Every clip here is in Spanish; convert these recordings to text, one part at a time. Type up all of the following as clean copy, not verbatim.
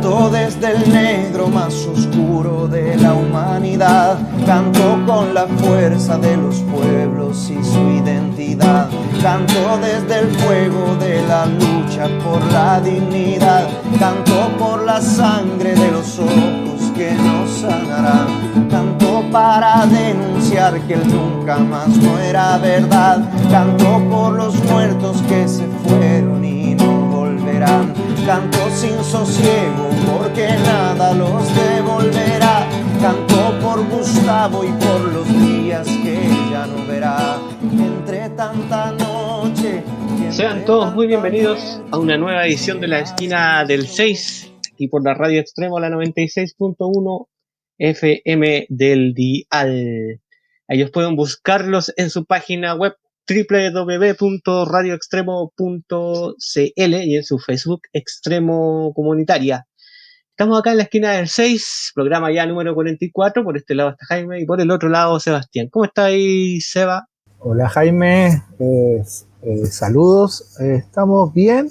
Canto desde el negro más oscuro de la humanidad. Canto con la fuerza de los pueblos y su identidad. Canto desde el fuego de la lucha por la dignidad. Canto por la sangre de los ojos que nos sanarán. Canto para denunciar que el nunca más no era verdad. Canto por los muertos que se fueron y no volverán. Canto sin sosiego porque nada los devolverá. Canto por Gustavo y por los días que ya no verá. Entre tanta noche. Sean todos muy bienvenidos a una nueva edición de La Esquina del 6 y por la Radio Extremo, la 96.1 FM del dial. Ellos pueden buscarlos en su página web www.radioextremo.cl y en su Facebook Extremo Comunitaria. Estamos acá en la Esquina del 6, programa ya número 44. Por este lado está Jaime y por el otro lado Sebastián. ¿Cómo está ahí, Seba? Hola Jaime, saludos. Estamos bien,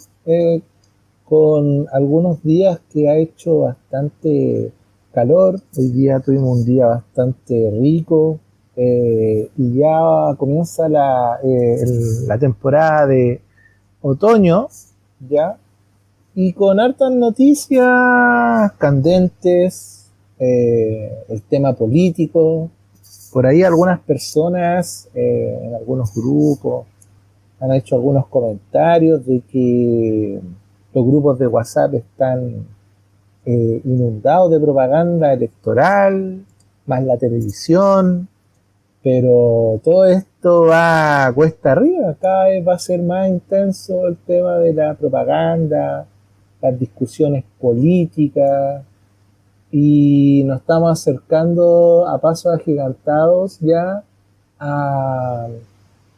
con algunos días que ha hecho bastante calor. Hoy día tuvimos un día bastante rico, y ya comienza la temporada de otoño, ya, y con hartas noticias candentes, el tema político. Por ahí algunas personas, en algunos grupos, han hecho algunos comentarios de que los grupos de WhatsApp están inundados de propaganda electoral, más la televisión, pero todo esto va cuesta arriba. Cada vez va a ser más intenso el tema de la propaganda, las discusiones políticas, y nos estamos acercando a pasos agigantados ya a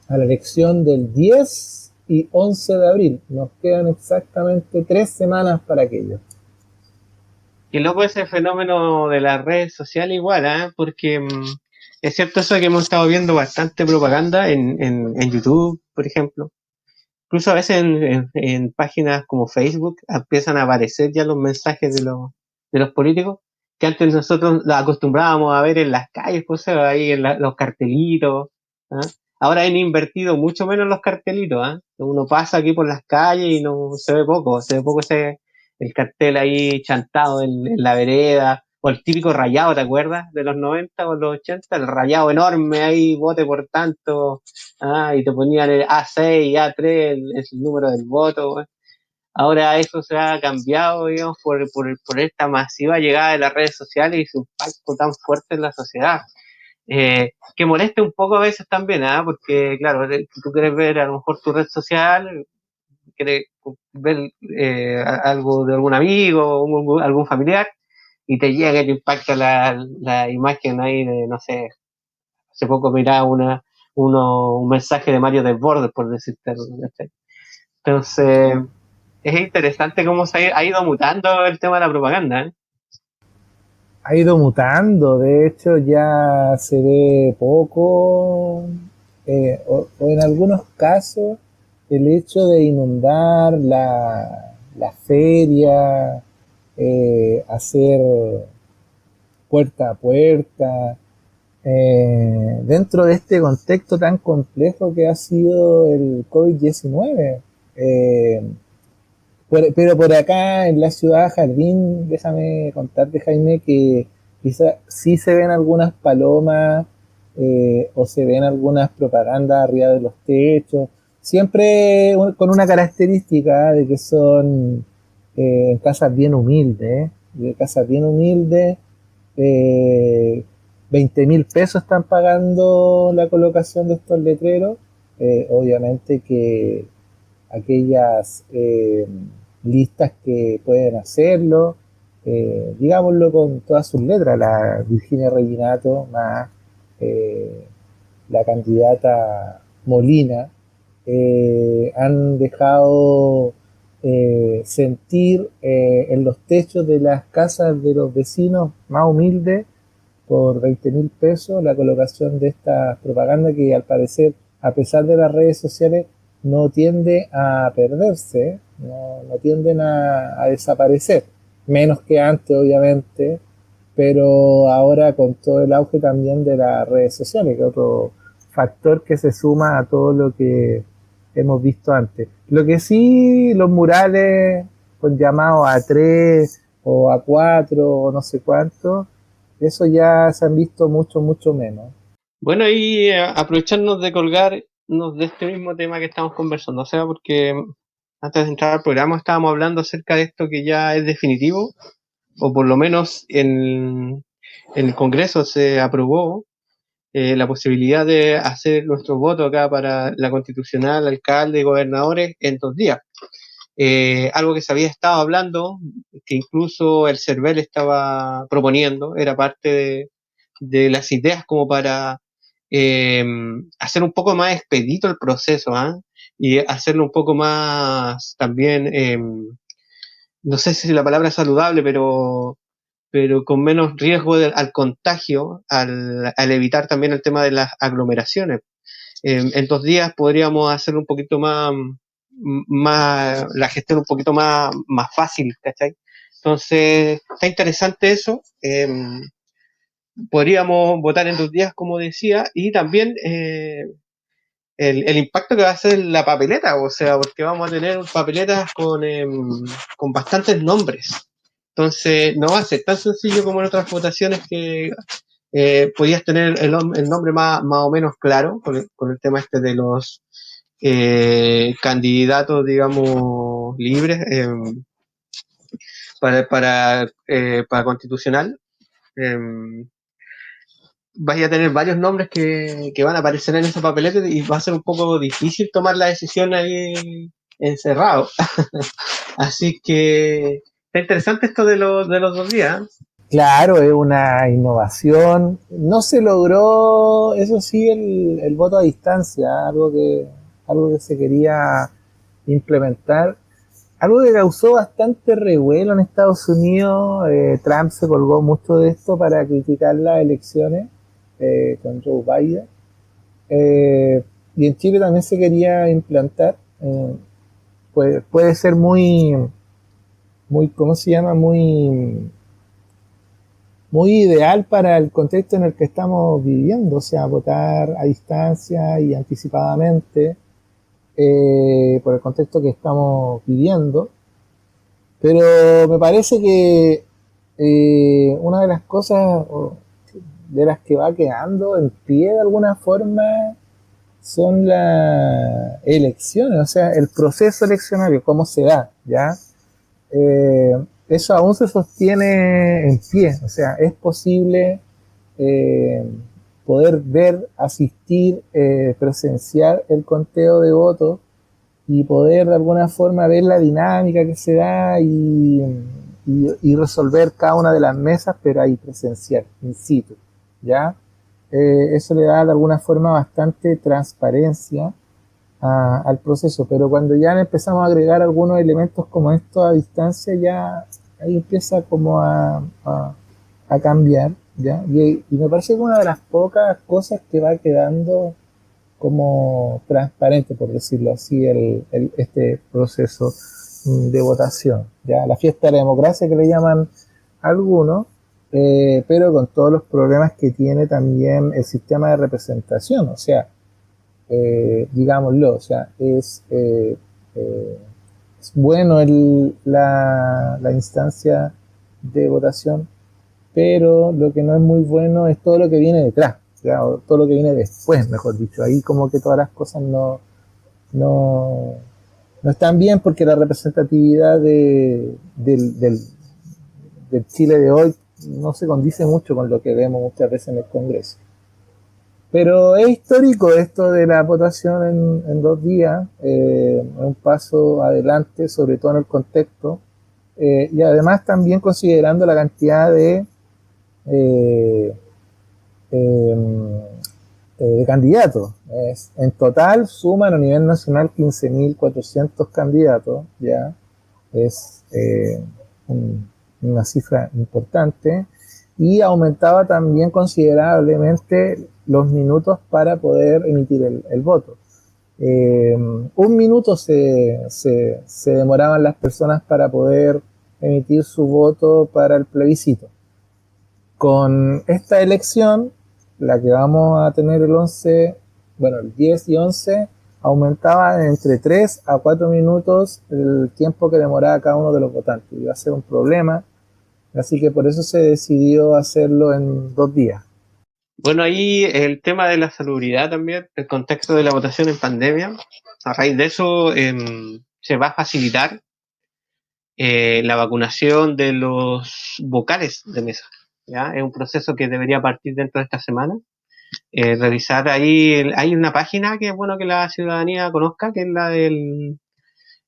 la elección del 10 y 11 de abril. Nos quedan exactamente 3 semanas para aquello. Qué loco ese fenómeno de las redes sociales igual, ¿eh? Porque es cierto eso de que hemos estado viendo bastante propaganda en YouTube, por ejemplo. Incluso a veces en páginas como Facebook empiezan a aparecer ya los mensajes de los políticos que antes nosotros los acostumbrábamos a ver en las calles, pues ahí en los cartelitos. ¿Ah? Ahora han invertido mucho menos los cartelitos. ¿Ah? Uno pasa aquí por las calles y no se ve poco, el cartel ahí chantado en la vereda, o el típico rayado, ¿te acuerdas? De los 90 o los 80, el rayado enorme ahí, vote por tanto. Y te ponían el A6, A3, el número del voto. Güey. Ahora eso se ha cambiado, digamos, por esta masiva llegada de las redes sociales y su impacto tan fuerte en la sociedad. Que molesta un poco a veces también, porque claro, tú quieres ver a lo mejor tu red social, quieres ver algo de algún amigo, algún familiar, y te llega y te impacta la imagen ahí de, no sé, hace poco miraba un mensaje de Mario Desbordes, por decirte algo. Entonces, es interesante cómo se ha ido mutando el tema de la propaganda. ¿Eh? Ha ido mutando, de hecho ya se ve poco, o en algunos casos el hecho de inundar la feria, hacer puerta a puerta, dentro de este contexto tan complejo que ha sido el COVID-19. Pero por acá en la ciudad Jardín, déjame contarte, Jaime, que quizá sí se ven algunas palomas, o se ven algunas propagandas arriba de los techos, siempre con una característica de que son casas bien humildes, de casas bien humildes. eh, 20.000 pesos están pagando la colocación de estos letreros. Obviamente que aquellas listas que pueden hacerlo, digámoslo con todas sus letras, la Virginia Reginato más la candidata Molina, han dejado sentir en los techos de las casas de los vecinos más humildes por 20.000 pesos la colocación de esta propaganda que al parecer, a pesar de las redes sociales, no tiende a perderse, no tienden a desaparecer. menos que antes, obviamente, pero ahora con todo el auge también de las redes sociales, que es otro factor que se suma a todo lo que hemos visto antes. Lo que sí, los murales con llamados A3 o A4 o no sé cuánto, eso ya se han visto mucho, mucho menos. Bueno, y aprovecharnos de colgarnos de este mismo tema que estamos conversando, o sea, porque antes de entrar al programa estábamos hablando acerca de esto que ya es definitivo, o por lo menos en el Congreso se aprobó la posibilidad de hacer nuestro voto acá para la constitucional, alcalde y gobernadores en 2 días. Algo que se había estado hablando, que incluso el CERVEL estaba proponiendo, era parte de las ideas como para eh, hacer un poco más expedito el proceso, ¿ah? Y hacerlo un poco más también, no sé si la palabra es saludable, pero con menos riesgo al contagio, al evitar también el tema de las aglomeraciones. En 2 días podríamos hacer un poquito más, la gestión un poquito más fácil, ¿cachai? Entonces, está interesante eso. Podríamos votar en 2 días, como decía, y también el impacto que va a hacer la papeleta, o sea, porque vamos a tener papeletas con bastantes nombres. Entonces, no va a ser tan sencillo como en otras votaciones que podías tener el nombre más o menos claro con el tema este de los candidatos, digamos, libres para constitucional. Eh, Vaya a tener varios nombres que van a aparecer en esa papeleta y va a ser un poco difícil tomar la decisión ahí encerrado. Así que está interesante esto de los 2 días. Claro, es una innovación. No se logró, eso sí, el voto a distancia, algo que se quería implementar. Algo que causó bastante revuelo en Estados Unidos. Trump se colgó mucho de esto para criticar las elecciones con Joe Biden. Eh, y en Chile también se quería implantar. Puede ser muy, ¿cómo se llama? Muy ideal para el contexto en el que estamos viviendo, o sea, votar a distancia y anticipadamente por el contexto que estamos viviendo. Pero me parece que una de las cosas de las que va quedando en pie de alguna forma son las elecciones, o sea, el proceso eleccionario, cómo se da, ¿ya? Eh, Eso aún se sostiene en pie, o sea, es posible eh, poder ver, asistir, presenciar el conteo de votos y poder de alguna forma ver la dinámica que se da y resolver cada una de las mesas, pero ahí presencial, in situ, ¿ya? Eso le da de alguna forma bastante transparencia al proceso, pero cuando ya empezamos a agregar algunos elementos como esto a distancia, ya ahí empieza como a cambiar, ¿ya? Y me parece que una de las pocas cosas que va quedando como transparente, por decirlo así, este proceso de votación, ¿ya? La fiesta de la democracia que le llaman algunos, pero con todos los problemas que tiene también el sistema de representación, o sea, digámoslo, o sea, es bueno la instancia de votación, pero lo que no es muy bueno es todo lo que viene detrás, ¿ya? O todo lo que viene después, mejor dicho. Ahí como que todas las cosas no, no están bien porque la representatividad del Chile de hoy no se condice mucho con lo que vemos muchas veces en el Congreso. Pero es histórico esto de la votación en 2 días, es un paso adelante, sobre todo en el contexto, y además también considerando la cantidad eh, eh, de candidatos. En total suman a nivel nacional 15.400 candidatos, ya es una cifra importante, y aumentaba también considerablemente los minutos para poder emitir el voto. 1 minuto se demoraban las personas para poder emitir su voto para el plebiscito. Con esta elección, la que vamos a tener el 11, bueno, el 10 y 11, aumentaba entre 3 a 4 minutos el tiempo que demoraba cada uno de los votantes. Iba a ser un problema, así que por eso se decidió hacerlo en 2 días. Bueno, ahí el tema de la salubridad también, el contexto de la votación en pandemia, a raíz de eso se va a facilitar la vacunación de los vocales de mesa. ¿Ya? Es un proceso que debería partir dentro de esta semana. Revisar ahí, hay una página que es bueno que la ciudadanía conozca, que es la del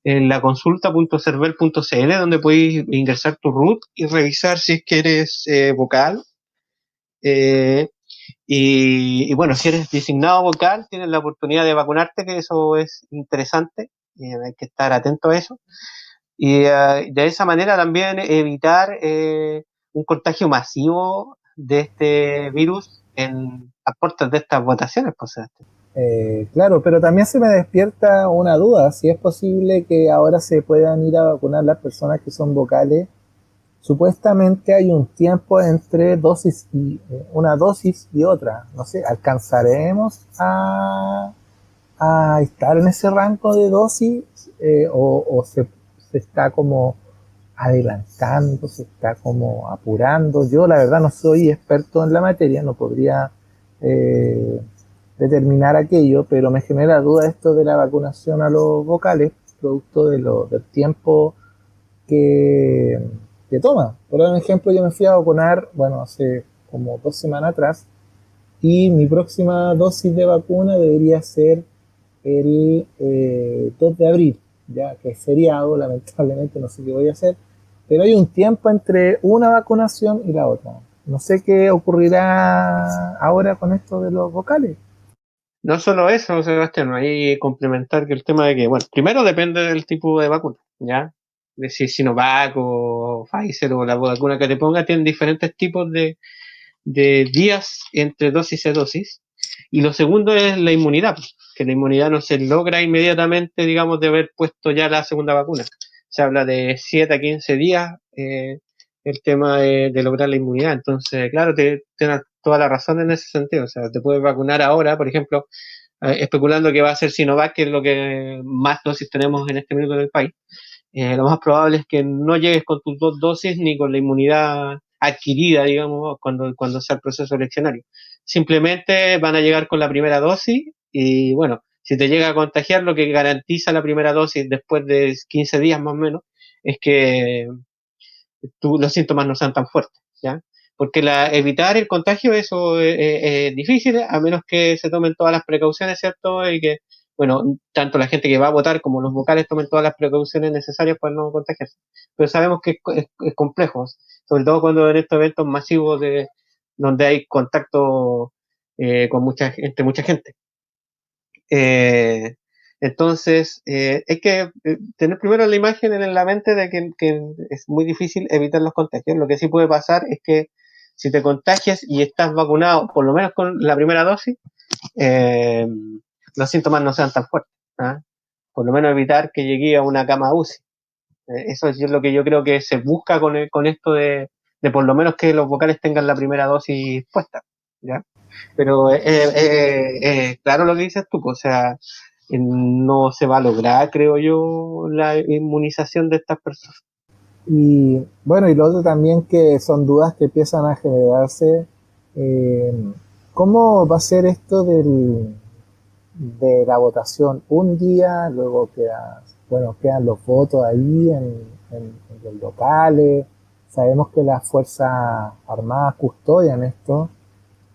la consulta.cervel.cl, donde puedes ingresar tu root y revisar si es que eres vocal. Eh, y bueno, si eres designado vocal, tienes la oportunidad de vacunarte, que eso es interesante, hay que estar atento a eso. Y de esa manera también evitar un contagio masivo de este virus en las puertas de estas votaciones, pues, Sebastián. Claro, pero también se me despierta una duda, si es posible que ahora se puedan ir a vacunar las personas que son vocales. Supuestamente hay un tiempo entre dosis y una dosis y otra. No sé, ¿alcanzaremos a estar en ese rango de dosis o se está como adelantando, se está como apurando? Yo la verdad no soy experto en la materia, no podría eh, determinar aquello, pero me genera duda esto de la vacunación a los vocales, producto del tiempo que, que toma. Por ejemplo, yo me fui a vacunar, bueno, hace como 2 semanas atrás, y mi próxima dosis de vacuna debería ser el 2 de abril, ya que es feriado, lamentablemente no sé qué voy a hacer, pero hay un tiempo entre una vacunación y la otra. No sé qué ocurrirá ahora con esto de los vocales. No solo eso, Sebastián, hay complementar que el tema de que, bueno, primero depende del tipo de vacuna, ¿ya? De si Sinovac o Pfizer o la vacuna que te ponga, tienen diferentes tipos de días entre dosis y dosis. Y lo segundo es la inmunidad, pues, que la inmunidad no se logra inmediatamente, digamos, de haber puesto ya la segunda vacuna. Se habla de 7 a 15 días el tema de lograr la inmunidad. Entonces, claro, tienes toda la razón en ese sentido. O sea, te puedes vacunar ahora, por ejemplo, especulando que va a ser Sinovac, que es lo que más dosis tenemos en este minuto en el país. Lo más probable es que no llegues con tus 2 dosis ni con la inmunidad adquirida, digamos, cuando sea el proceso eleccionario. Simplemente van a llegar con la primera dosis y bueno, si te llega a contagiar, lo que garantiza la primera dosis después de 15 días más o menos es que los síntomas no sean tan fuertes, ¿ya? Porque evitar el contagio, eso es difícil, a menos que se tomen todas las precauciones, ¿cierto? Y que, bueno, tanto la gente que va a votar como los vocales tomen todas las precauciones necesarias para no contagiarse. Pero sabemos que es complejo, sobre todo cuando en estos eventos masivos donde hay contacto entre mucha gente. Eh, entonces, hay que tener primero la imagen en la mente de que es muy difícil evitar los contagios. Lo que sí puede pasar es que si te contagias y estás vacunado, por lo menos con la primera dosis, eh, los síntomas no sean tan fuertes. ¿Ah? Por lo menos evitar que llegue a una cama UCI. Eso es lo que yo creo que se busca con esto de por lo menos que los vocales tengan la primera dosis puesta. ¿Ya? Pero claro lo que dices tú, pues, o sea, no se va a lograr, creo yo, la inmunización de estas personas. Y bueno, y lo otro también que son dudas que empiezan a generarse. eh, ¿Cómo va a ser esto de la votación? Un día, luego quedan los votos ahí en los locales. Sabemos que las Fuerzas Armadas custodian esto,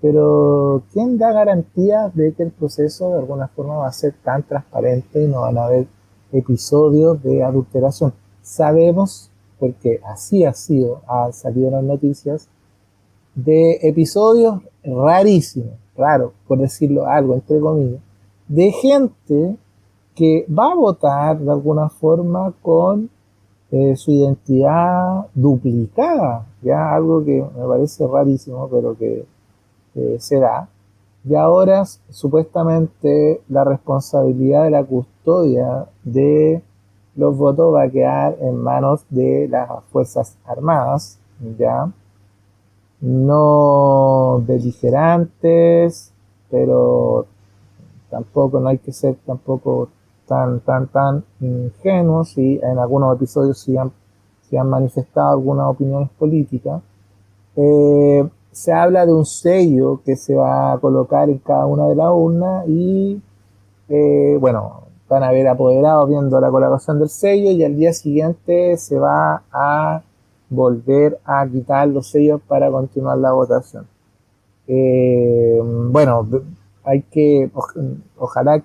pero ¿quién da garantías de que el proceso de alguna forma va a ser tan transparente y no van a haber episodios de adulteración? Sabemos, porque así ha sido, han salido las noticias, de episodios rarísimos, raros, por decirlo algo, entre comillas, de gente que va a votar de alguna forma con su identidad duplicada, ya algo que me parece rarísimo, pero que se da. Y ahora supuestamente la responsabilidad de la custodia de los votos va a quedar en manos de las Fuerzas Armadas, ¿ya? No beligerantes, pero tampoco no hay que ser tampoco tan ingenuos, y en algunos episodios se han manifestado algunas opiniones políticas. Se habla de un sello que se va a colocar en cada una de las urnas y bueno, van a haber apoderados viendo la colocación del sello, y al día siguiente se va a volver a quitar los sellos para continuar la votación. Bueno, hay que, ojalá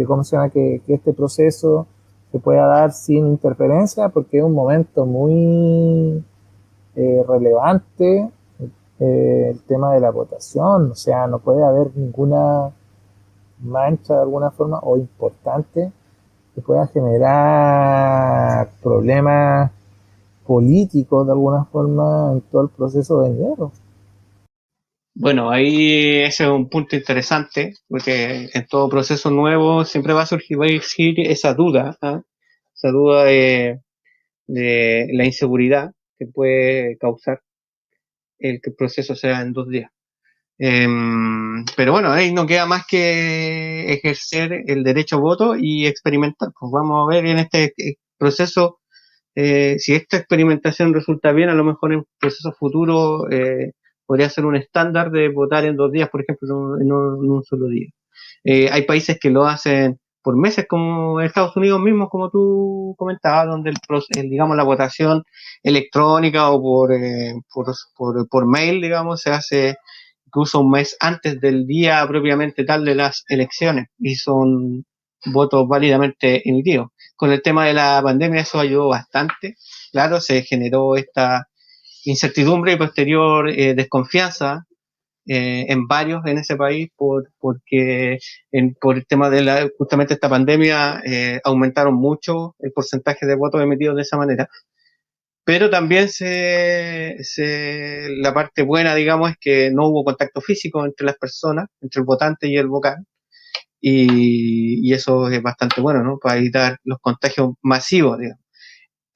¿cómo se llama? Que este proceso se pueda dar sin interferencia, porque es un momento muy relevante, el tema de la votación. O sea, no puede haber ninguna mancha de alguna forma o importante que pueda generar problemas políticos de alguna forma en todo el proceso de enero. Bueno, ahí ese es un punto interesante, porque en todo proceso nuevo siempre va a surgir esa duda, ¿eh? Esa duda de la inseguridad que puede causar el que el proceso sea en 2 días. Pero bueno, ahí no queda más que ejercer el derecho a voto y experimentar. Pues vamos a ver en este proceso, si esta experimentación resulta bien, a lo mejor en procesos futuros podría ser un estándar de votar en 2 días, por ejemplo, en un solo día. Hay países que lo hacen por meses, como Estados Unidos mismo, como tú comentabas, donde digamos, la votación electrónica o por mail, digamos, se hace incluso un mes antes del día propiamente tal de las elecciones y son votos válidamente emitidos. Con el tema de la pandemia eso ayudó bastante. Claro, se generó esta incertidumbre y posterior desconfianza en varios en ese país porque por el tema de justamente esta pandemia aumentaron mucho el porcentaje de votos emitidos de esa manera. Pero también la parte buena, digamos, es que no hubo contacto físico entre las personas, entre el votante y el vocal, y eso es bastante bueno, ¿no? Para evitar los contagios masivos, digamos.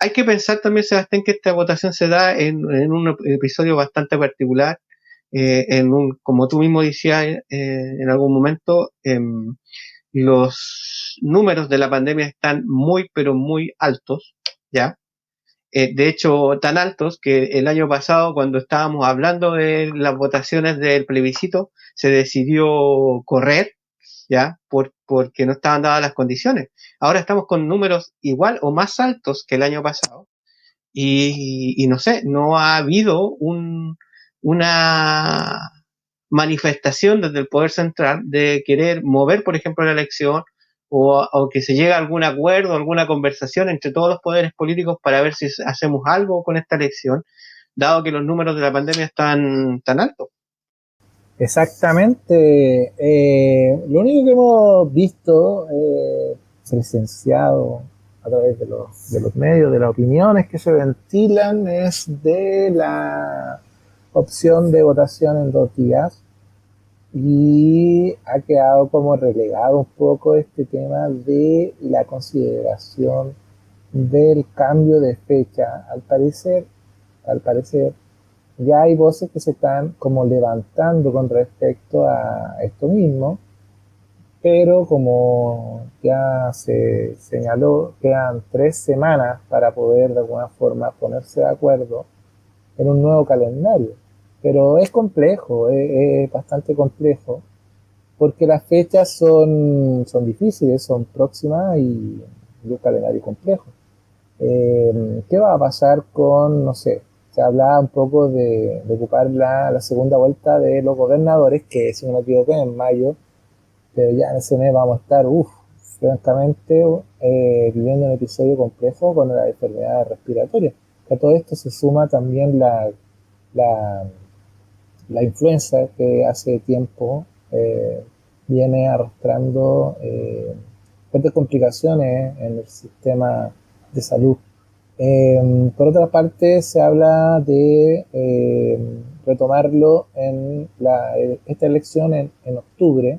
Hay que pensar también, Sebastián, que esta votación se da en un episodio bastante particular, como tú mismo decías en algún momento, los números de la pandemia están muy, pero muy altos, ¿ya? De hecho, tan altos que el año pasado, cuando estábamos hablando de las votaciones del plebiscito, se decidió correr, ¿ya? Porque no estaban dadas las condiciones. Ahora estamos con números igual o más altos que el año pasado y no sé, no ha habido una manifestación desde el Poder Central de querer mover, por ejemplo, la elección o que se llegue a algún acuerdo, alguna conversación entre todos los poderes políticos para ver si hacemos algo con esta elección, dado que los números de la pandemia están tan altos. Exactamente. Lo único que hemos visto, presenciado a través de los medios, de las opiniones que se ventilan, es de la opción de votación en 2 días, y ha quedado como relegado un poco este tema de la consideración del cambio de fecha. Al parecer, ya hay voces que se están como levantando con respecto a esto mismo, pero como ya se señaló, quedan 3 semanas para poder de alguna forma ponerse de acuerdo en un nuevo calendario. Pero es complejo, es bastante complejo, porque las fechas son difíciles, son próximas, y un calendario complejo. ¿Qué va a pasar con, no sé, se hablaba un poco de ocupar la segunda vuelta de los gobernadores, que si no me equivoco en mayo, pero ya en ese mes vamos a estar, francamente, viviendo un episodio complejo con las enfermedades respiratorias. A todo esto se suma también la, la influenza, que hace tiempo viene arrastrando fuertes complicaciones en el sistema de salud. Por otra parte, se habla de retomarlo en esta elección en octubre,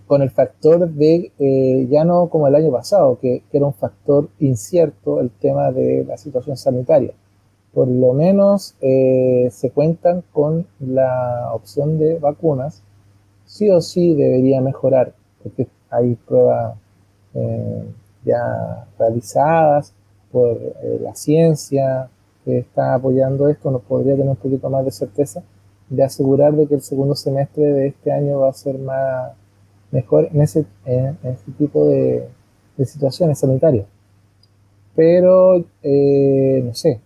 con el factor de, ya no como el año pasado, que era un factor incierto el tema de la situación sanitaria. Por lo menos se cuentan con la opción de vacunas, sí o sí debería mejorar, porque hay pruebas eh, ya realizadas por la ciencia que está apoyando esto, nos podría tener un poquito más de certeza de asegurar de que el segundo semestre de este año va a ser más mejor en ese tipo de situaciones sanitarias. Pero, no sé,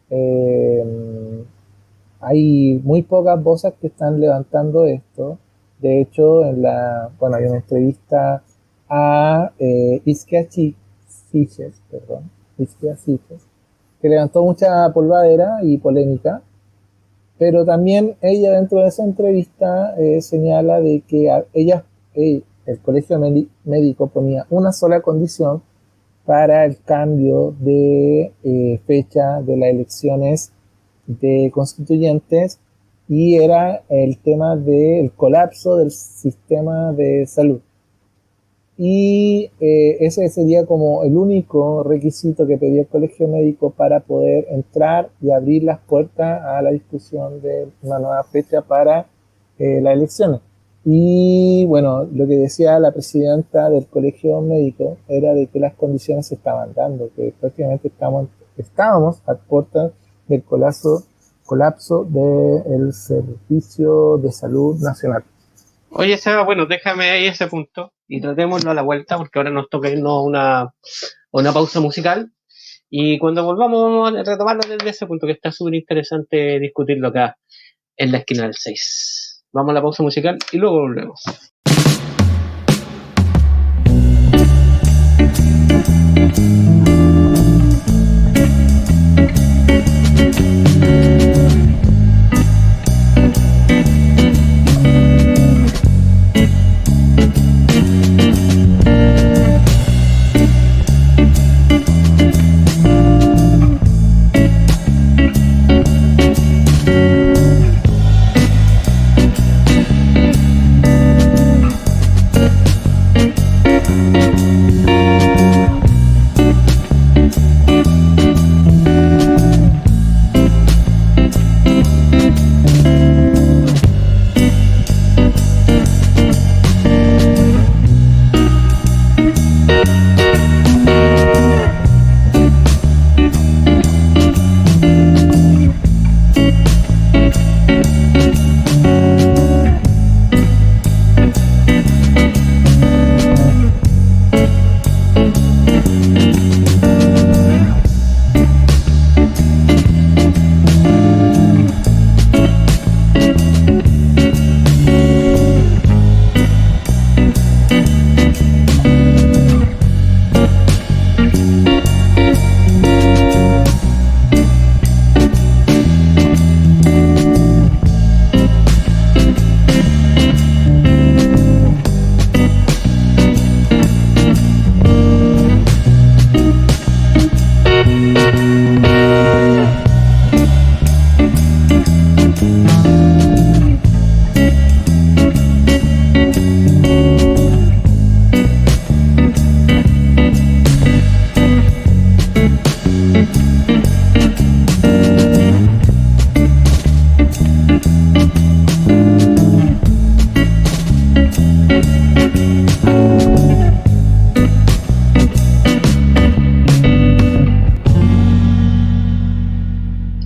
hay muy pocas voces que están levantando esto. De hecho, bueno, hay una entrevista a Isquia Siches, perdón, Isquia Siches, que levantó mucha polvadera y polémica, pero también ella dentro de esa entrevista señala de que el colegio médico ponía una sola condición para el cambio de fecha de las elecciones de constituyentes, y era el tema del colapso del sistema de salud. Y ese sería como el único requisito que pedía el colegio médico para poder entrar y abrir las puertas a la discusión de una nueva fecha para las elecciones. Y bueno, lo que decía la presidenta del colegio médico era de que las condiciones se estaban dando, que prácticamente estábamos a puertas del colapso del servicio de salud nacional. Oye, Seba, bueno, déjame ahí ese punto y tratémoslo a la vuelta porque ahora nos toca irnos a una pausa musical y cuando volvamos vamos a retomarlo desde ese punto que está súper interesante discutirlo acá en la esquina del 6. Vamos a la pausa musical y luego volvemos.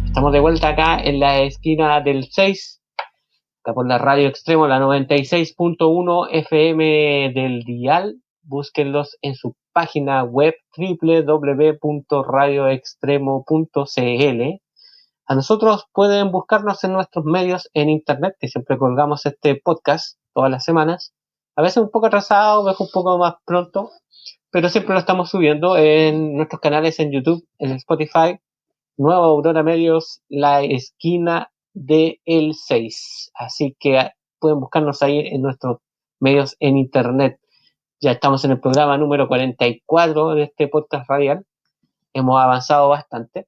Estamos de vuelta acá en la esquina del 6, acá por la Radio Extremo, la 96.1 FM del dial. Búsquenlos en su página web www.radioextremo.cl. A nosotros pueden buscarnos en nuestros medios en internet, que siempre colgamos este podcast todas las semanas. A veces un poco atrasado, a veces un poco más pronto, pero siempre lo estamos subiendo en nuestros canales en YouTube, en Spotify, Nueva Aurora Medios, la esquina de el 6. Así que pueden buscarnos ahí en nuestros medios en internet. Ya estamos en el programa número 44 de este podcast radial. Hemos avanzado bastante.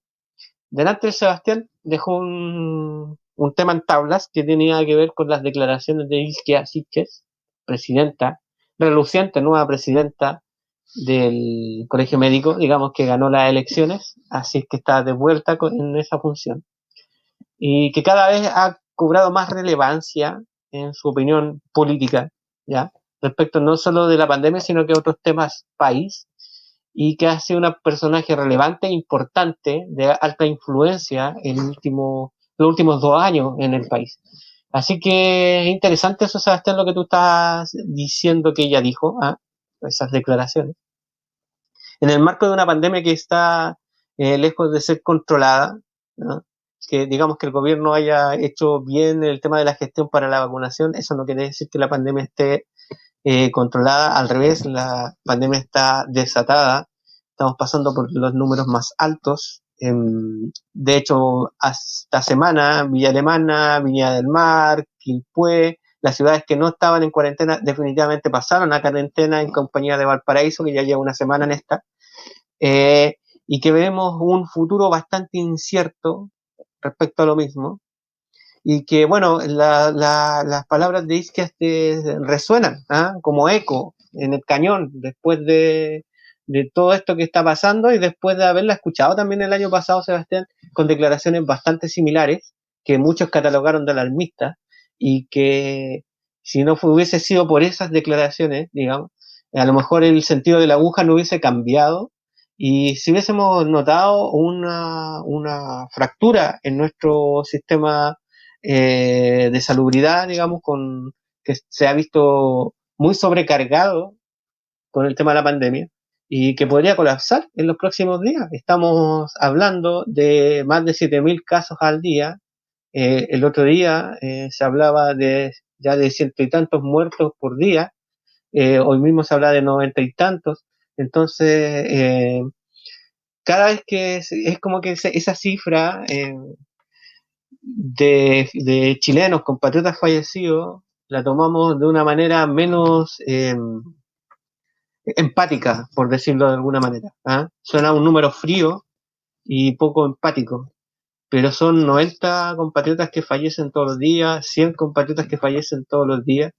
Delante Sebastián dejó un tema en tablas que tenía que ver con las declaraciones de Isquia Siches presidenta, reluciente nueva presidenta del Colegio Médico, digamos que ganó las elecciones, así que está de vuelta en esa función. Y que cada vez ha cobrado más relevancia en su opinión política, ¿ya? Respecto no solo de la pandemia, sino que otros temas país, y que ha sido un personaje relevante e importante, de alta influencia en los últimos 2 años en el país. Así que es interesante eso, Sebastián, lo que tú estás diciendo que ella dijo, esas declaraciones. En el marco de una pandemia que está lejos de ser controlada, ¿no? Que digamos que el gobierno haya hecho bien el tema de la gestión para la vacunación, eso no quiere decir que la pandemia esté controlada, al revés, la pandemia está desatada, estamos pasando por los números más altos. De hecho, hasta semana, Villa Alemana, Viña del Mar, Quilpué, las ciudades que no estaban en cuarentena definitivamente pasaron a cuarentena en compañía de Valparaíso, que ya lleva una semana en esta, y que vemos un futuro bastante incierto respecto a lo mismo, y que, bueno, las palabras de Isquias resuenan como eco en el cañón después de todo esto que está pasando y después de haberla escuchado también el año pasado, Sebastián, con declaraciones bastante similares que muchos catalogaron de alarmistas y que si no hubiese sido por esas declaraciones, digamos, a lo mejor el sentido de la aguja no hubiese cambiado y si hubiésemos notado una fractura en nuestro sistema de salubridad, digamos, que se ha visto muy sobrecargado con el tema de la pandemia y que podría colapsar en los próximos días. Estamos hablando de más de 7.000 casos al día. El otro día se hablaba ya de ciento y tantos muertos por día. Hoy mismo se habla de 90 y tantos. Entonces, cada vez que es como que esa cifra de chilenos, compatriotas fallecidos, la tomamos de una manera menos empática, por decirlo de alguna manera. Suena un número frío y poco empático, pero son 90 compatriotas que fallecen todos los días, 100 compatriotas que fallecen todos los días.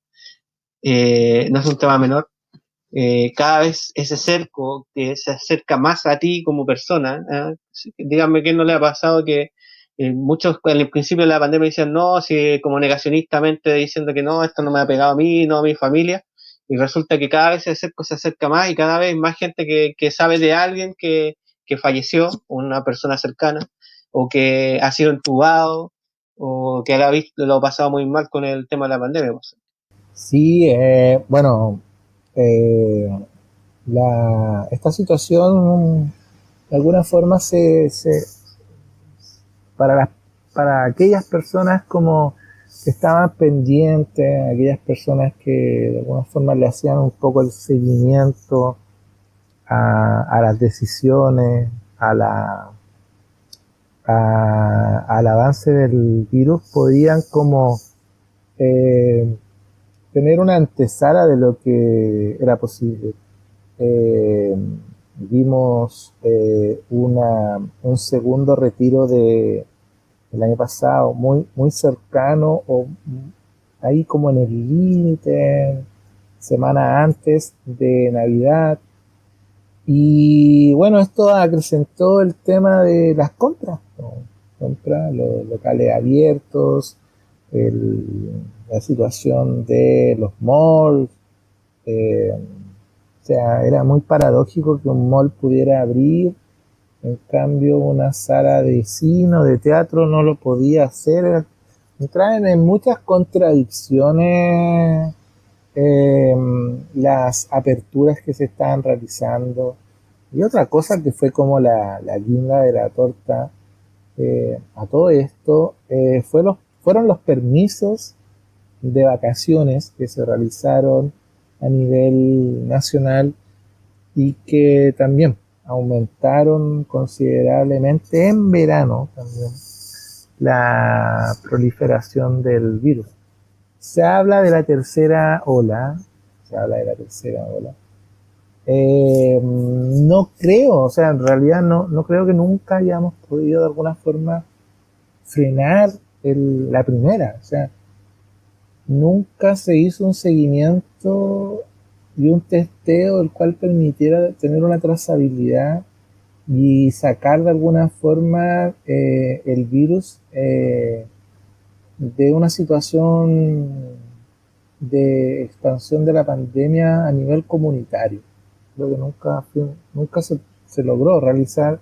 No es un tema menor. Cada vez ese cerco que se acerca más a ti como persona, díganme qué no le ha pasado que muchos en el principio de la pandemia decían no, si como negacionistamente diciendo que no, esto no me ha pegado a mí, no a mi familia, y resulta que cada vez ese cerco se acerca más y cada vez más gente que sabe de alguien que falleció, una persona cercana, o que ha sido entubado, o que lo ha pasado muy mal con el tema de la pandemia. Pues. Sí, bueno, eh, esta situación de alguna forma para, para aquellas personas como que estaban pendientes, aquellas personas que de alguna forma le hacían un poco el seguimiento a las decisiones, al avance del virus, podían como eh, tener una antesala de lo que era posible. Vimos un segundo retiro el año pasado, muy cercano, o ahí como en el límite, semana antes de Navidad. Y bueno, esto acrecentó el tema de las compras, ¿no? Compras, los locales abiertos, la situación de los malls. O sea, era muy paradójico que un mall pudiera abrir, en cambio una sala de cine o de teatro no lo podía hacer. Entraban en muchas contradicciones eh, las aperturas que se estaban realizando. Y otra cosa que fue como la guinda de la torta a todo esto fueron los permisos de vacaciones que se realizaron a nivel nacional y que también aumentaron considerablemente en verano también la proliferación del virus. Se habla de la tercera ola, se habla de la tercera ola. No creo, o sea, en realidad no creo que nunca hayamos podido de alguna forma frenar la primera. O sea, nunca se hizo un seguimiento y un testeo el cual permitiera tener una trazabilidad y sacar de alguna forma el virus de una situación de expansión de la pandemia a nivel comunitario. Creo que nunca se logró realizar,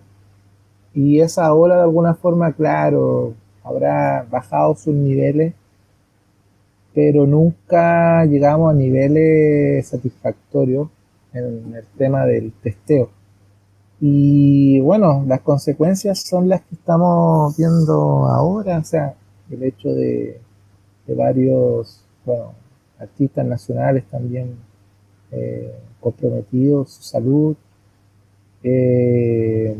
y esa ola de alguna forma, claro, habrá bajado sus niveles, pero nunca llegamos a niveles satisfactorios en el tema del testeo. Y bueno, las consecuencias son las que estamos viendo ahora, o sea, el hecho de varios, bueno, artistas nacionales también comprometidos, su salud, eh,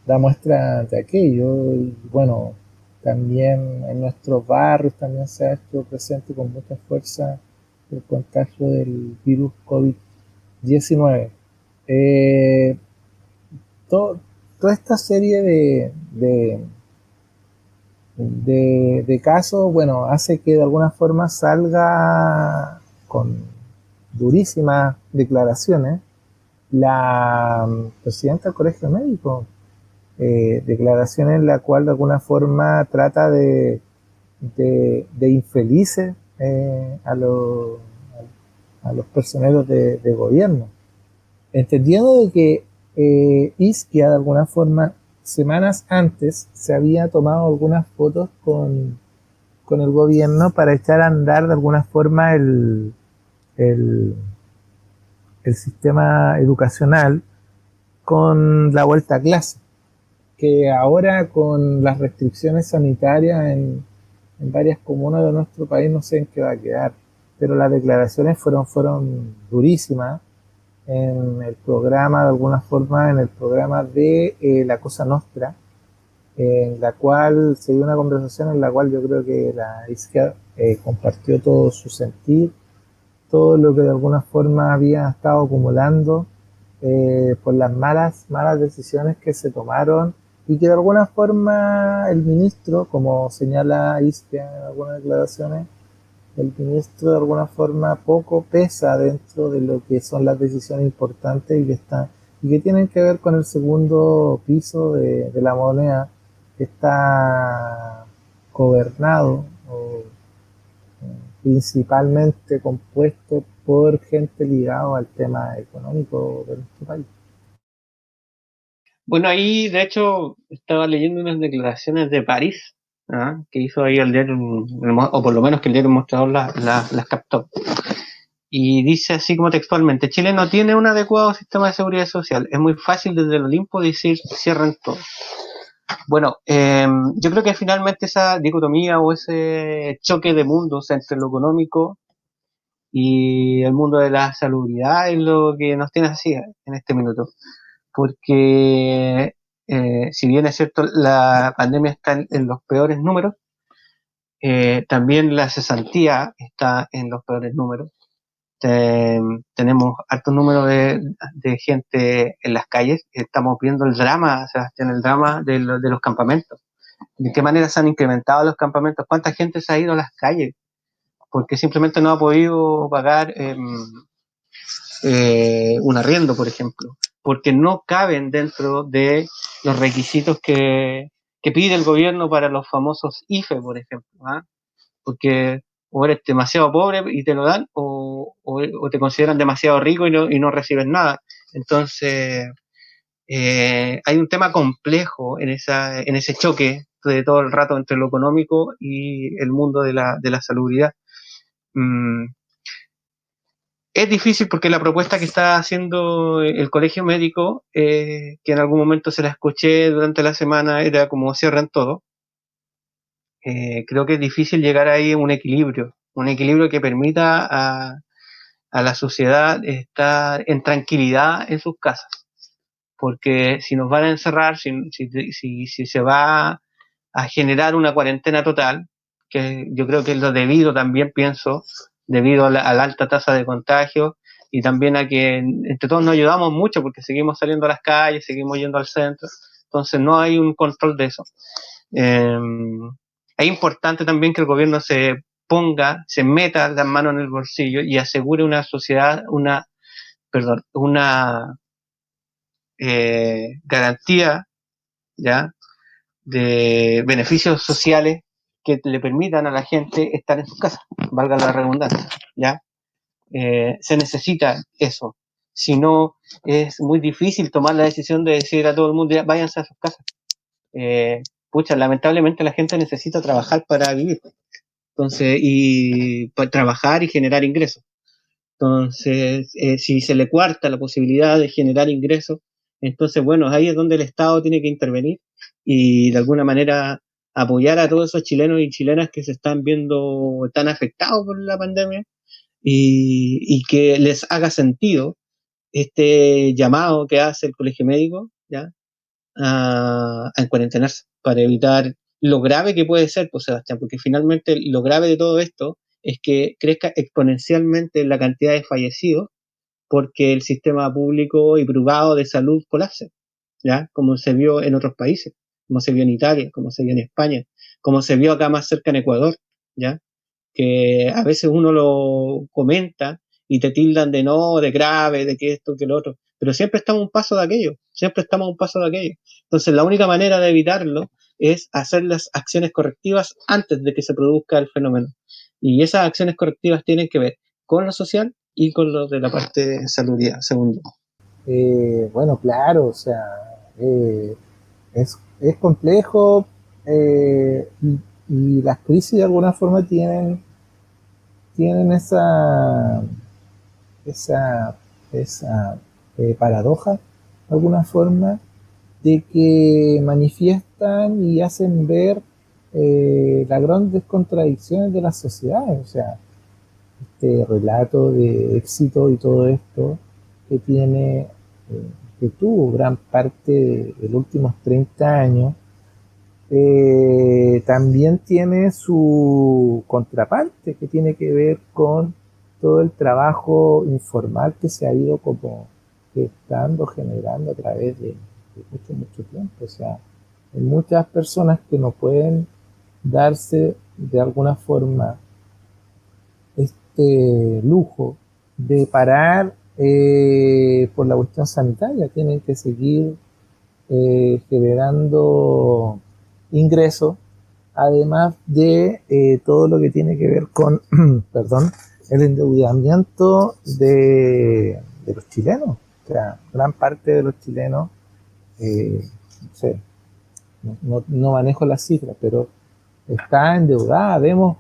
da muestra de aquello. Y bueno, también en nuestros barrios también se ha hecho presente con mucha fuerza el contagio del virus COVID-19. Eh, to- Toda esta serie de casos, bueno, hace que de alguna forma salga con durísimas declaraciones la presidenta del Colegio Médico, declaración en la cual de alguna forma trata de infelices a los personeros de gobierno, entendiendo de que Isquia de alguna forma semanas antes se había tomado algunas fotos con el gobierno para echar a andar de alguna forma el, el sistema educacional con la vuelta a clase, que ahora con las restricciones sanitarias en varias comunas de nuestro país no sé en qué va a quedar, pero las declaraciones fueron durísimas en el programa, de alguna forma, en el programa de La Cosa Nostra, en la cual se dio una conversación en la cual yo creo que la izquierda compartió todo su sentir, todo lo que de alguna forma había estado acumulando por las malas decisiones que se tomaron, y que de alguna forma el ministro, como señala Isquia en algunas declaraciones, el ministro de alguna forma poco pesa dentro de lo que son las decisiones importantes y que tienen que ver con el segundo piso de la moneda, que está gobernado o principalmente compuesto por gente ligada al tema económico de nuestro país. Bueno, ahí de hecho estaba leyendo unas declaraciones de París, ¿ah? Que hizo ahí el diario, o por lo menos que el diario Mostrador las captó. Y dice así como textualmente: Chile no tiene un adecuado sistema de seguridad social. Es muy fácil desde el Olimpo decir cierren todo. Bueno, yo creo que finalmente esa dicotomía o ese choque de mundos entre lo económico y el mundo de la salubridad es lo que nos tiene así en este minuto. Porque si bien es cierto la pandemia está en los peores números, también la cesantía está en los peores números. Tenemos alto número de gente en las calles. Estamos viendo el drama, Sebastián, el drama de los campamentos. ¿De qué manera se han incrementado los campamentos? ¿Cuánta gente se ha ido a las calles? Porque simplemente no ha podido pagar un arriendo, por ejemplo, porque no caben dentro de los requisitos que pide el gobierno para los famosos IFE, por ejemplo, ¿ah? Porque o eres demasiado pobre y te lo dan, o te consideran demasiado rico y no recibes nada. Entonces, hay un tema complejo en ese choque de todo el rato entre lo económico y el mundo de la salubridad. Mm, es difícil porque la propuesta que está haciendo el colegio médico, que en algún momento se la escuché durante la semana, era como cierran todo. Creo que es difícil llegar ahí a un equilibrio que permita a la sociedad estar en tranquilidad en sus casas. Porque si nos van a encerrar, si se va a generar una cuarentena total, que yo creo que es lo debido también, pienso, debido a la alta tasa de contagio y también a que entre todos nos ayudamos mucho porque seguimos saliendo a las calles, seguimos yendo al centro, entonces no hay un control de eso. Es importante también que el gobierno se meta las manos en el bolsillo y asegure una sociedad, una garantía, ¿ya?, de beneficios sociales que le permitan a la gente estar en sus casas, valga la redundancia, ¿ya? Se necesita eso. Si no, es muy difícil tomar la decisión de decir a todo el mundo, ya, váyanse a sus casas. Pucha, lamentablemente la gente necesita trabajar para vivir. Entonces, y para trabajar y generar ingresos. Entonces, si se le cuarta la posibilidad de generar ingresos, entonces, bueno, ahí es donde el Estado tiene que intervenir y de alguna manera apoyar a todos esos chilenos y chilenas que se están viendo tan afectados por la pandemia y que les haga sentido este llamado que hace el colegio médico, ¿ya?, a cuarentenarse para evitar lo grave que puede ser, pues, Sebastián, porque finalmente lo grave de todo esto es que crezca exponencialmente la cantidad de fallecidos porque el sistema público y privado de salud colapse, ¿ya? Como se vio en otros países, como se vio en Italia, como se vio en España, como se vio acá más cerca en Ecuador, ¿ya? Que a veces uno lo comenta y te tildan de no, de grave, de que esto, que lo otro, pero siempre estamos a un paso de aquello, siempre estamos a un paso de aquello. Entonces la única manera de evitarlo es hacer las acciones correctivas antes de que se produzca el fenómeno. Y esas acciones correctivas tienen que ver con lo social y con lo de la parte de salud, según yo. Bueno, claro, o sea, es complejo, y las crisis de alguna forma tienen esa, esa paradoja, de alguna forma, de que manifiestan y hacen ver las grandes contradicciones de las sociedades. O sea, este relato de éxito y todo esto que tiene, que tuvo gran parte de los últimos 30 años, también tiene su contraparte que tiene que ver con todo el trabajo informal que se ha ido como gestando, generando a través de mucho tiempo. O sea, hay muchas personas que no pueden darse de alguna forma este lujo de parar por la cuestión sanitaria, tienen que seguir generando ingresos, además de todo lo que tiene que ver con perdón, el endeudamiento de los chilenos. O sea, gran parte de los chilenos, no sé, no manejo las cifras, pero está endeudada. Vemos,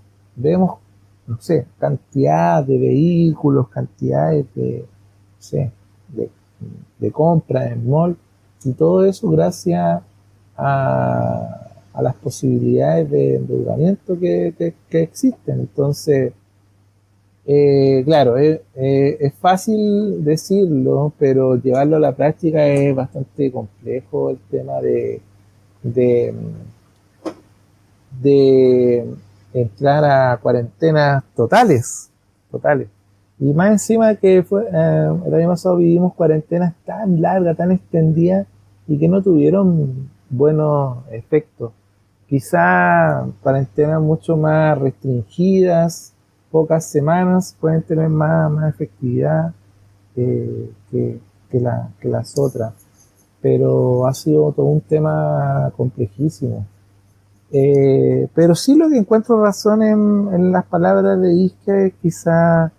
no sé, cantidad de vehículos, cantidades de, no sé, de compras en mall, y todo eso gracias a las posibilidades de endeudamiento que existen. Entonces, claro, es fácil decirlo, pero llevarlo a la práctica es bastante complejo, el tema de, de entrar a cuarentenas totales. Y más encima que el año pasado vivimos cuarentenas tan largas, tan extendidas, y que no tuvieron buenos efectos. Quizá cuarentenas mucho más restringidas, pocas semanas, pueden tener más efectividad que las otras. Pero ha sido todo un tema complejísimo. Pero sí, lo que encuentro razón en las palabras de Isque es quizá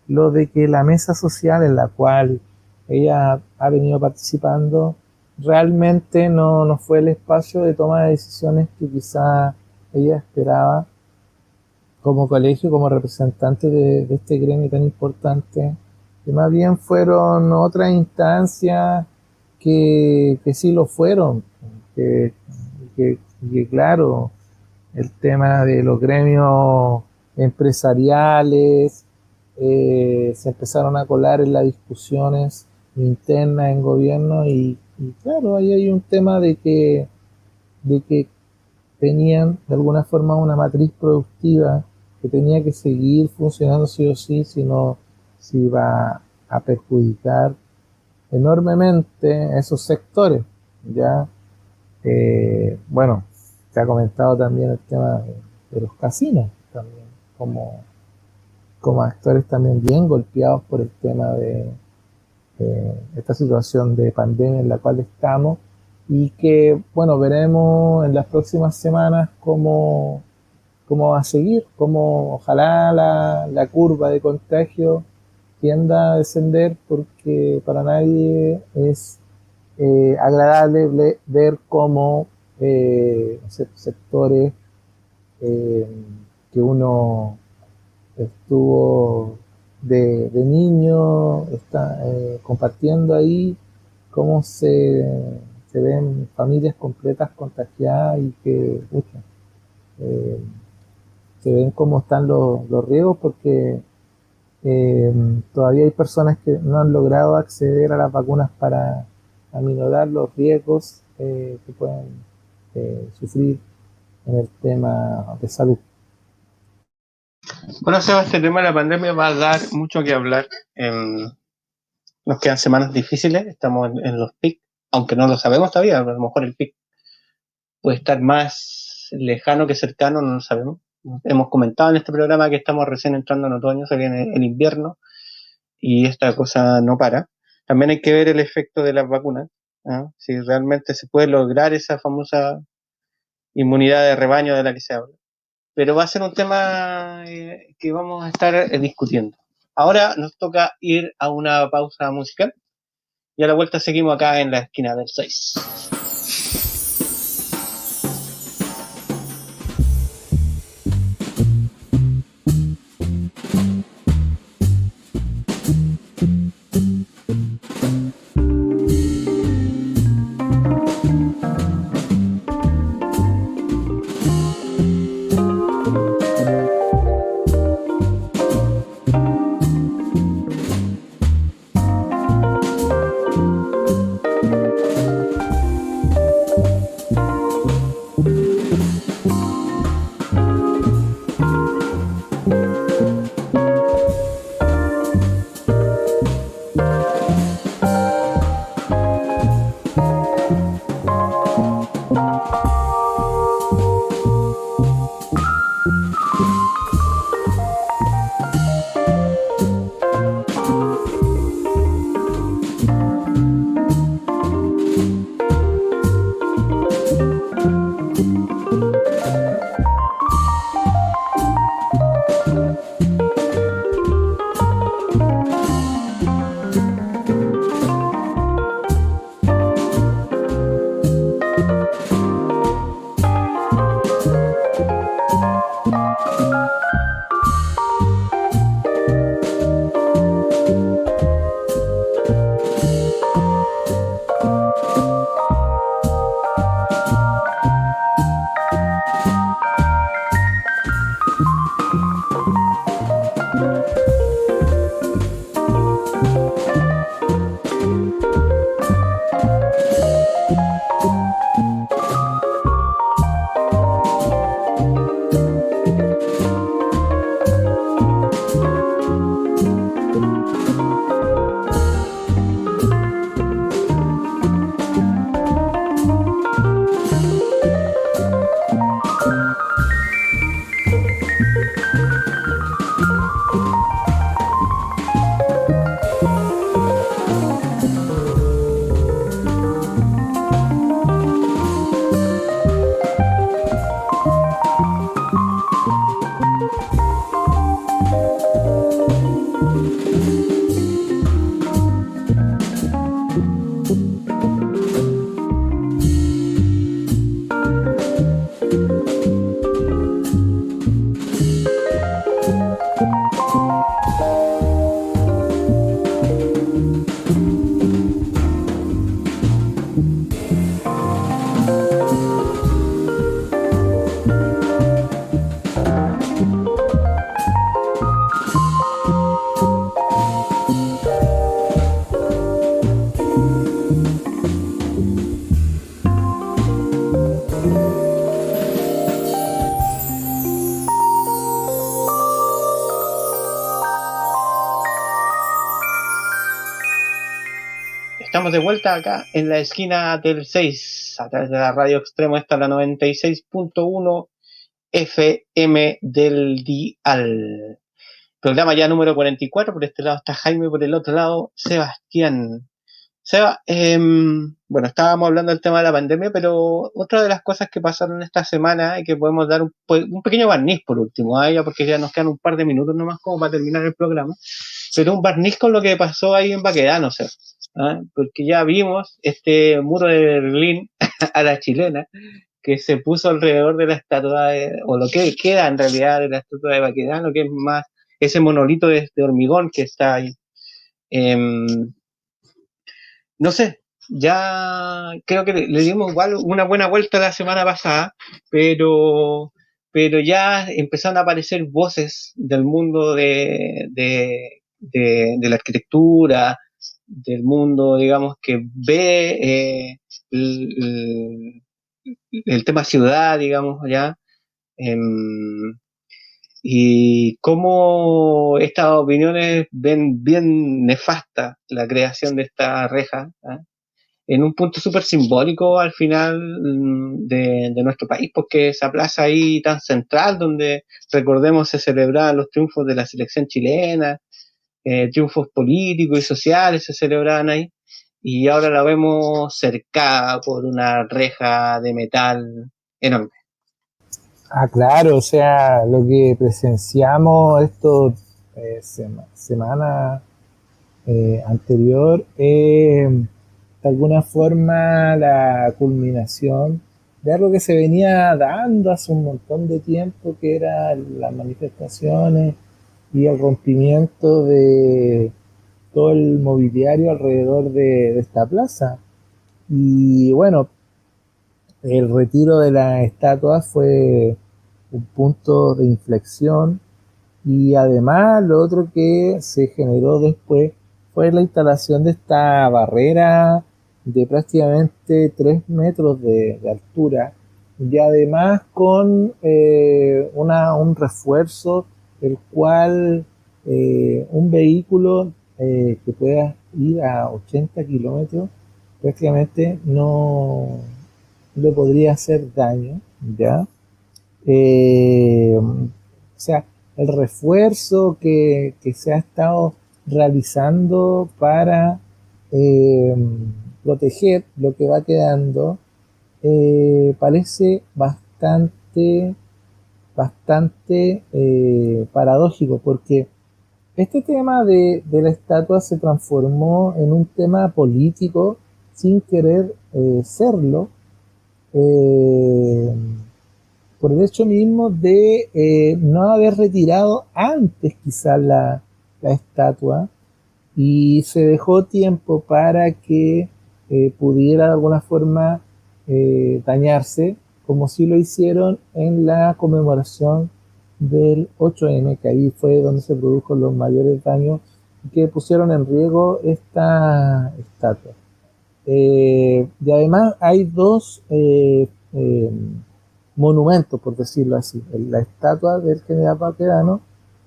lo de que la mesa social en la cual ella ha venido participando realmente no fue el espacio de toma de decisiones que quizá ella esperaba como colegio, como representante de este gremio tan importante, que más bien fueron otras instancias que sí lo fueron, que, que claro, el tema de los gremios empresariales se empezaron a colar en las discusiones internas en gobierno, y claro, ahí hay un tema de que tenían de alguna forma una matriz productiva que tenía que seguir funcionando sí o sí, si no se iba a perjudicar enormemente esos sectores. Ya, bueno, se ha comentado también el tema de los casinos también. como actores también bien golpeados por el tema de esta situación de pandemia en la cual estamos, y que, bueno, veremos en las próximas semanas cómo va a seguir, cómo ojalá la curva de contagio tienda a descender, porque para nadie es agradable ver cómo sectores eh, que uno estuvo de niño está compartiendo ahí, cómo se ven familias completas contagiadas, y que eh, se ven cómo están los riesgos, porque todavía hay personas que no han logrado acceder a las vacunas para aminorar los riesgos que pueden sufrir en el tema de salud. Bueno, Seba, este tema de la pandemia va a dar mucho que hablar. Nos quedan semanas difíciles, estamos en los pics, aunque no lo sabemos todavía, a lo mejor el pic puede estar más lejano que cercano, no lo sabemos. Hemos comentado en este programa que estamos recién entrando en otoño, se viene el invierno y esta cosa no para. También hay que ver el efecto de las vacunas, ¿no? Si realmente se puede lograr esa famosa inmunidad de rebaño de la que se habla. Pero va a ser un tema que vamos a estar discutiendo. Ahora nos toca ir a una pausa musical y a la vuelta seguimos acá en la esquina del 6. Estamos de vuelta acá en la esquina del 6, a través de la radio Extremo, esta es la 96.1 FM del Dial. Programa ya número 44, por este lado está Jaime, por el otro lado Sebastián. Seba, bueno, estábamos hablando del tema de la pandemia, pero otra de las cosas que pasaron esta semana y que podemos dar un pequeño barniz por último, ya porque ya nos quedan un par de minutos nomás como para terminar el programa, pero un barniz con lo que pasó ahí en Baquedano, Seba, porque ya vimos este muro de Berlín a la chilena que se puso alrededor de la estatua, o lo que queda en realidad de la estatua de Baquedano, que es más ese monolito de hormigón que está ahí. No sé, ya creo que le dimos igual una buena vuelta la semana pasada, pero, pero ya empezaron a aparecer voces del mundo de la arquitectura, del mundo, digamos, que ve el tema ciudad, digamos, ya. em, y cómo estas opiniones ven bien nefasta la creación de esta reja, en un punto súper simbólico al final de nuestro país, porque esa plaza ahí tan central donde, recordemos, se celebraban los triunfos de la selección chilena, triunfos políticos y sociales se celebraban ahí, y ahora la vemos cercada por una reja de metal enorme. Ah, claro, o sea, lo que presenciamos esto semana anterior de alguna forma la culminación de algo que se venía dando hace un montón de tiempo, que eran las manifestaciones y el rompimiento de todo el mobiliario alrededor de esta plaza. Y bueno, el retiro de la estatua fue un punto de inflexión y además lo otro que se generó después fue la instalación de esta barrera de prácticamente 3 metros de altura y además con un refuerzo el cual un vehículo que pueda ir a 80 kilómetros prácticamente no le podría hacer daño, ¿ya? O sea, el refuerzo que se ha estado realizando para eh, proteger lo que va quedando parece bastante paradójico porque este tema de la estatua se transformó en un tema político sin querer serlo, eh, por el hecho mismo de no haber retirado antes quizás la estatua y se dejó tiempo para que pudiera de alguna forma dañarse, como si lo hicieron en la conmemoración del 8M, que ahí fue donde se produjo los mayores daños que pusieron en riesgo esta estatua. Y además hay dos monumentos, por decirlo así, la estatua del general Baquedano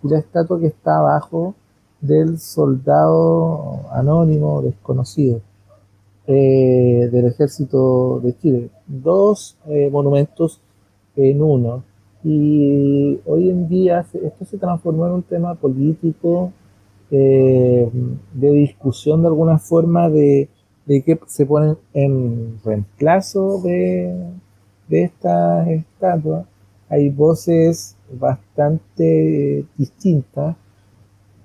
y la estatua que está abajo del soldado anónimo desconocido del ejército de Chile. Dos monumentos en uno. Y hoy en día esto se transformó en un tema político, de discusión de alguna forma de que se ponen en reemplazo de estas estatuas. Hay voces bastante distintas,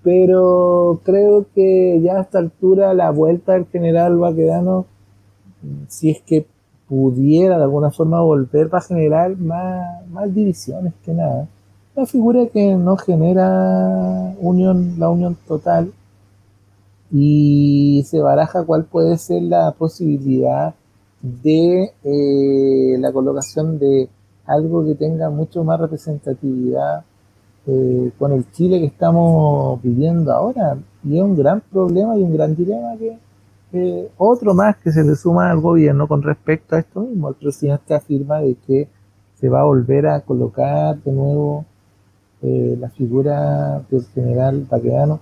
pero creo que ya a esta altura la vuelta del general Baquedano, si es que pudiera de alguna forma volver, va a generar más divisiones que nada. Una figura que no genera la unión total, y se baraja cuál puede ser la posibilidad de la colocación de algo que tenga mucho más representatividad con el Chile que estamos viviendo ahora. Y es un gran problema y un gran dilema que otro más que se le suma al gobierno con respecto a esto mismo. El presidente afirma de que se va a volver a colocar de nuevo la figura del general Baquedano,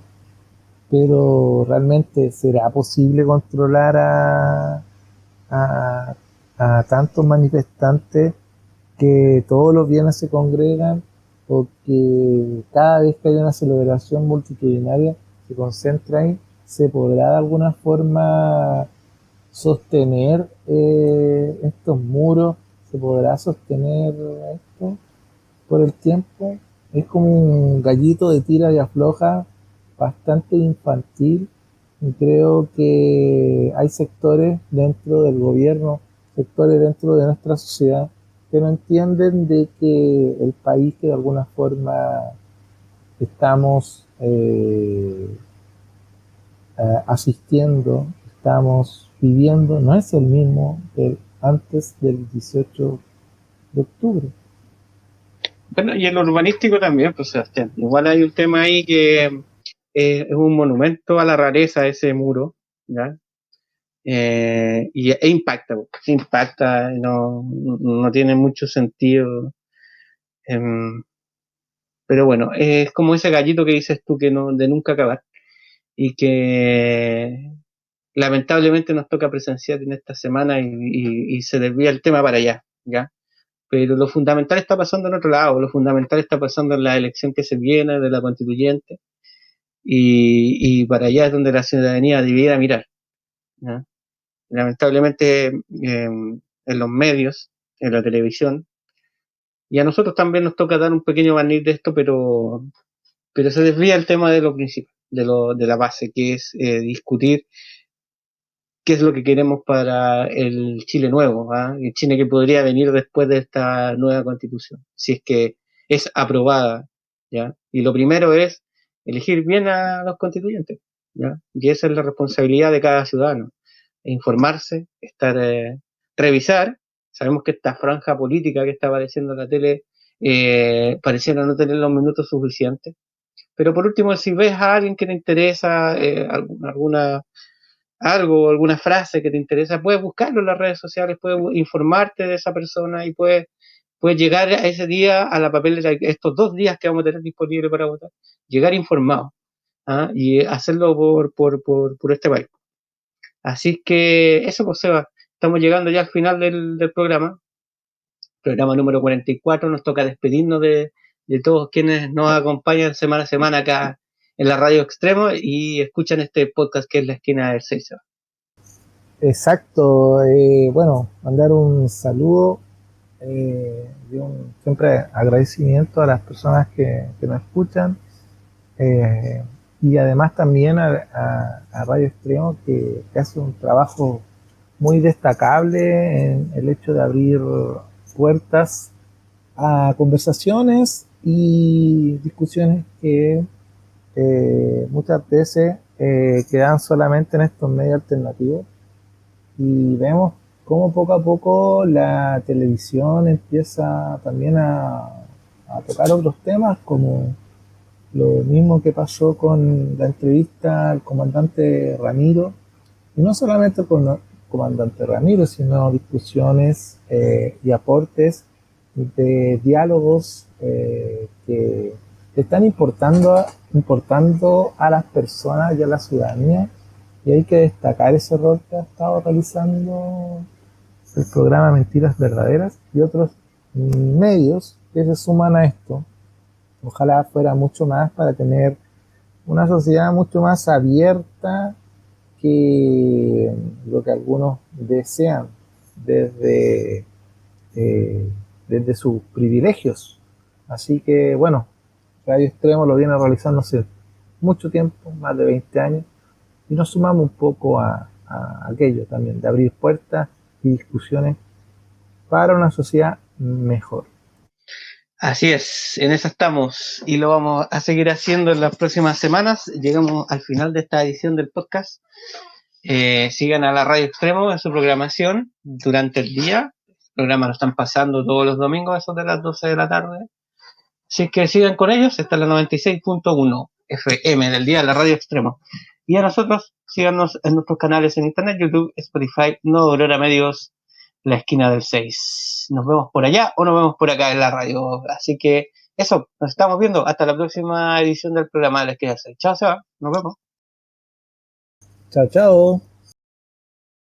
pero realmente será posible controlar a tantos manifestantes que todos los viernes se congregan o que cada vez que hay una celebración multitudinaria se concentra ahí, se podrá de alguna forma sostener estos muros, se podrá sostener esto por el tiempo. Es como un gallito de tira y afloja bastante infantil y creo que hay sectores dentro del gobierno, sectores dentro de nuestra sociedad que no entienden de que el país que de alguna forma estamos asistiendo, estamos viviendo, no es el mismo que antes del 18 de octubre. Bueno, y en lo urbanístico también, pues Sebastián, igual hay un tema ahí que es un monumento a la rareza ese muro, ¿ya? Impacta, no tiene mucho sentido. em, pero bueno, es como ese gallito que dices tú que no, de nunca acabar y que lamentablemente nos toca presenciar en esta semana y se desvía el tema para allá, ¿ya? Pero lo fundamental está pasando en otro lado, lo fundamental está pasando en la elección que se viene de la constituyente y para allá es donde la ciudadanía debiera mirar, ¿ya? Lamentablemente en los medios, en la televisión, y a nosotros también nos toca dar un pequeño barniz de esto, pero se desvía el tema de lo principal, de la base, que es discutir qué es lo que queremos para el Chile nuevo, ¿ah? El Chile que podría venir después de esta nueva constitución, si es que es aprobada, ¿ya? Y lo primero es elegir bien a los constituyentes, ¿ya? Y esa es la responsabilidad de cada ciudadano, informarse, revisar. Sabemos que esta franja política que está apareciendo en la tele pareciera no tener los minutos suficientes, pero por último, si ves a alguien que te interesa, alguna frase que te interesa, puedes buscarlo en las redes sociales, puedes informarte de esa persona y puedes llegar a ese día, a la papelera, estos 2 días que vamos a tener disponible para votar, llegar informado, ¿ah? Y hacerlo por este país. Así que eso, pues Seba, estamos llegando ya al final del programa número 44, nos toca despedirnos de todos quienes nos acompañan semana a semana acá en la Radio Extremo y escuchan este podcast que es La Esquina del 6. Exacto, bueno, mandar un saludo y un siempre agradecimiento a las personas que nos escuchan eh, y además también a Radio Extremo que hace un trabajo muy destacable en el hecho de abrir puertas a conversaciones y discusiones que muchas veces quedan solamente en estos medios alternativos y vemos cómo poco a poco la televisión empieza también a tocar otros temas como lo mismo que pasó con la entrevista al comandante Ramiro, y no solamente con el comandante Ramiro, sino discusiones y aportes de diálogos que están importando a las personas y a la ciudadanía, y hay que destacar ese rol que ha estado realizando el programa Mentiras Verdaderas y otros medios que se suman a esto. Ojalá fuera mucho más para tener una sociedad mucho más abierta que lo que algunos desean desde, eh, desde sus privilegios. Así que bueno, Radio Extremo lo viene realizando hace mucho tiempo, más de 20 años, y nos sumamos un poco a aquello también, de abrir puertas y discusiones para una sociedad mejor. Así es, en eso estamos y lo vamos a seguir haciendo en las próximas semanas. Llegamos al final de esta edición del podcast. Sigan a la Radio Extremo en su programación durante el día. El programa lo están pasando todos los domingos a eso de las 12 de la tarde. Así que sigan con ellos. Esta es la 96.1 FM del día de la Radio Extremo. Y a nosotros, síganos en nuestros canales en internet, YouTube, Spotify, No Dolor a Medios, La Esquina del 6. Nos vemos por allá o nos vemos por acá en la radio. Así que eso, nos estamos viendo. Hasta la próxima edición del programa de La Esquina del 6. Chao, Seba. Nos vemos. Chao, chao.